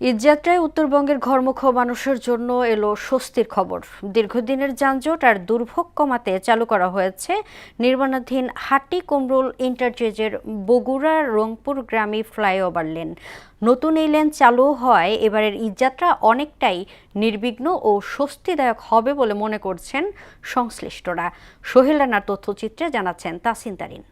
ঈদযাত্রায় উত্তরবঙ্গের ঘরমুখ মানুষের জন্য এলো স্বস্তির খবর। দীর্ঘদিনের যানজট আর দুর্ভোগ কমাতে চালু করা হয়েছে নির্মাণাধীন হাটিকুমরুল ইন্টারচেঞ্জের বগুড়া রংপুর গ্রামী ফ্লাইওভার লেন। নতুন এই লেন চালু হওয়ায় এবারের ঈদযাত্রা অনেকটাই নির্বিঘ্ন ও স্বস্তিদায়ক হবে বলে মনে করছেন সংশ্লিষ্টরা। সোহেল রানার তথ্যচিত্রে জানাচ্ছেন তাসিন তারিন।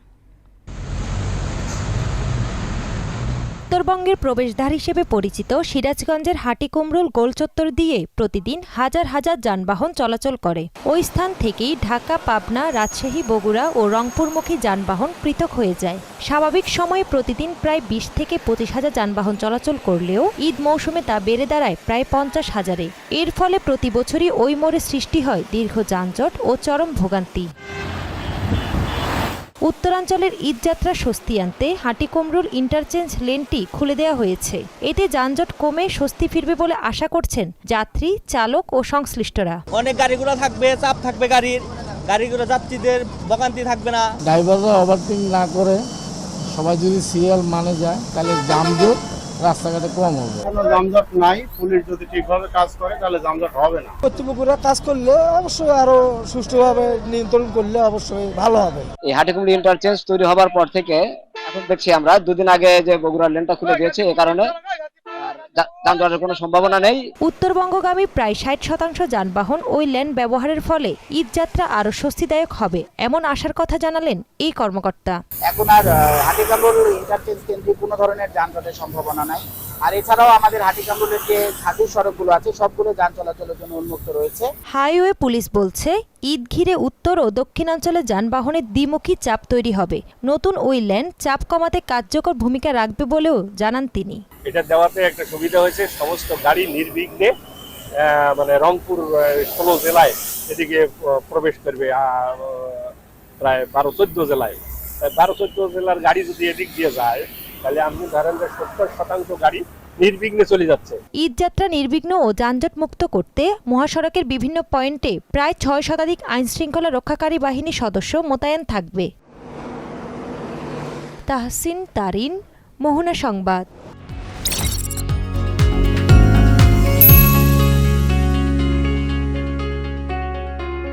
উত্তরবঙ্গের প্রবেশদ্বার হিসেবে পরিচিত সিরাজগঞ্জের হাটিকুমরুল গোলচত্বর দিয়ে প্রতিদিন হাজার হাজার যানবাহন চলাচল করে। ওই স্থান থেকেই ঢাকা, পাবনা, রাজশাহী, বগুড়া ও রংপুরমুখী যানবাহন পৃথক হয়ে যায়। স্বাভাবিক সময়ে প্রতিদিন প্রায় ২০ থেকে ২৫ হাজার যানবাহন চলাচল করলেও ঈদ মৌসুমে তা বেড়ে দাঁড়ায় প্রায় ৫০ হাজারে। এর ফলে প্রতি বছরই ওই মোড়ে সৃষ্টি হয় দীর্ঘ যানজট ও চরম ভোগান্তি। উত্তরাঞ্চলের ঈদযাত্রা স্বস্তি আনতে হাটিকুমরুল ইন্টারচেঞ্জ লেনটি খুলে দেওয়া হয়েছে। এতে যানজট কমে স্বস্তি ফিরবে বলে আশা করছেন যাত্রী, চালক ও সংশ্লিষ্টরা। অনেক গাড়িগুলো থাকবে, চাপ থাকবে গাড়িগুলো যাত্রীদের ভোগান্তি থাকবে না। ড্রাইভাররা ওভারটেক না করে সবাই যদি সিরিয়াল মানে যায় তাহলে যানজট রাস্তাঘাটে কম হবে। কোনো যানজট নাই, পুলিশ যদি ঠিকভাবে কাজ করে তাহলে যানজট হবে না। কর্তৃপক্ষরা কাজ করলে অবশ্যই আরো সুষ্ঠুভাবে নিয়ন্ত্রণ করলে অবশ্যই ভালো হবে। এই হাটিকুমরুল ইন্টারচেঞ্জ তৈরি হবার পর থেকে এখন দেখছি আমরা দুদিন আগে যে বগুড়ার লেনটা খুলে দিয়েছে, এ কারণে যানজটের কোনো সম্ভাবনা নেই। উত্তরবঙ্গগামী প্রায় ৬০% যানবাহন ওই লেন ব্যবহারের ফলে ঈদযাত্রা আরো স্বস্তিদায়ক হবে এমন আশার কথা জানালেন এই কর্মকর্তা। এখন আর হাটিকুমরুল ইন্টারচেঞ্জ কেন্দ্রিক কোনো ধরনের যানজটের সম্ভাবনা নাই। আর এছাড়াও আমাদের হাটিকুমরুলের যে খাদি সড়কগুলো আছে সবগুলো যান চলাচলের জন্য উন্মুক্ত রয়েছে। হাইওয়ে পুলিশ বলছে ঈদ ঘিরে উত্তর ও দক্ষিণাঞ্চলে যানবাহনের দ্বিমুখী চাপ তৈরি হবে। নতুন ওই লেন চাপ কমাতে কার্যকর ভূমিকা রাখবে বলেও জানান তিনি। এটা দেওয়াতে একটা সুবিধা হয়েছে, সমস্ত গাড়ি নির্বিঘ্নে রংপুর ১৬ জেলায় এদিকে প্রবেশ করবে। প্রায় ১২-১৪ জেলায় ১২-১৪ জেলার গাড়ি যদি এদিক দিয়ে যায় তাহলে আপনি ধরেন যে ৭০% গাড়ি নির্বিঘ্নে চলে যাচ্ছে। ঈদযাত্রা নির্বিঘ্ন ও যানজট মুক্ত করতে মহাসড়কের বিভিন্ন পয়েন্টে প্রায় ৬ শতাধিক আইনশৃঙ্খলা রক্ষাকারী বাহিনীর সদস্য মোতায়েন থাকবে। তাহসিন তারিন, মোহনা সংবাদ।